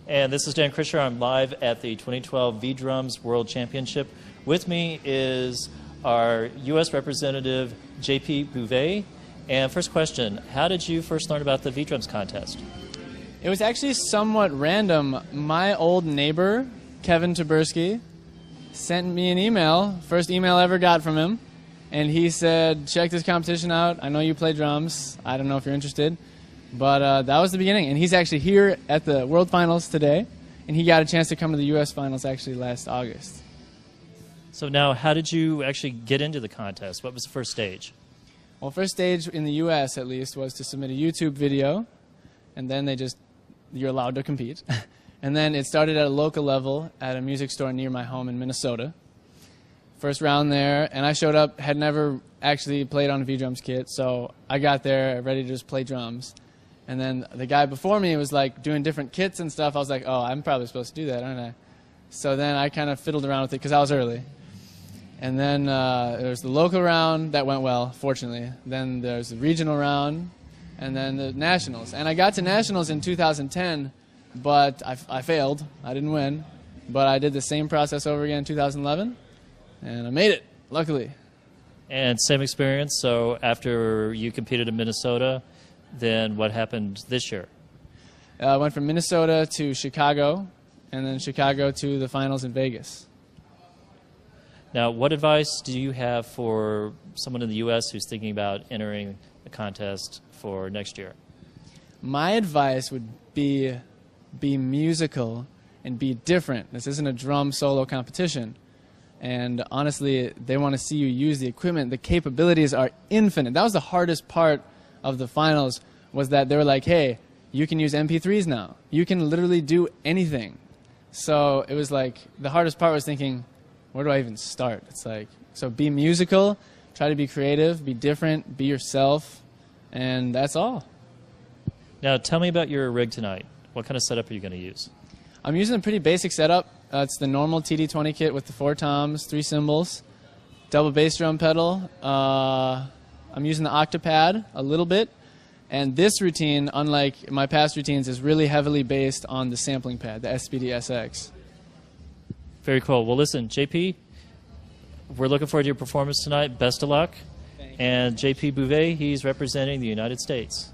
And this is Dan Krischer. I'm live at the 2012 VDrums World Championship. With me is our U.S. representative, JP Bouvet. And first question, how did you first learn about the VDrums contest? It was actually somewhat random. My old neighbor, Kevin Taberski, sent me an email, first email I ever got from him, and he said, check this competition out. I know you play drums. I don't know if you're interested. But that was the beginning. And he's actually here at the World Finals today, and he got a chance to come to the U.S. Finals actually last August. So now, how did you actually get into the contest? What was the first stage? Well, first stage in the U.S. at least was to submit a YouTube video, and then you're allowed to compete. And then it started at a local level at a music store near my home in Minnesota. First round there, and I showed up, had never actually played on a VDrums kit, so I got there ready to just play drums. And then the guy before me was like doing different kits and stuff. I was like, oh, I'm probably supposed to do that, aren't I? So then I kind of fiddled around with it because I was early. And then there was the local round that went well, fortunately. Then there's the regional round, and then the nationals. And I got to nationals in 2010, but I failed. I didn't win. But I did the same process over again in 2011, and I made it, luckily. And same experience, so after you competed in Minnesota, then what happened this year? I went from Minnesota to Chicago, and then Chicago to the finals in Vegas. Now, what advice do you have for someone in the U.S. who's thinking about entering a contest for next year? My advice would be musical and be different. This isn't a drum solo competition. And honestly, they want to see you use the equipment. The capabilities are infinite. That was the hardest part of the finals, was that they were like, hey, you can use MP3s now. You can literally do anything. So it was like, the hardest part was thinking, where do I even start? It's like, so be musical, try to be creative, be different, be yourself, and that's all. Now, tell me about your rig tonight. What kind of setup are you going to use? I'm using a pretty basic setup. It's the normal TD20 kit with the 4 toms, 3 cymbals, double bass drum pedal. I'm using the Octapad a little bit. And this routine, unlike my past routines, is really heavily based on the sampling pad, the SPD-SX. Very cool. Well, listen, JP, we're looking forward to your performance tonight. Best of luck. Thank you. And JP Bouvet, he's representing the United States.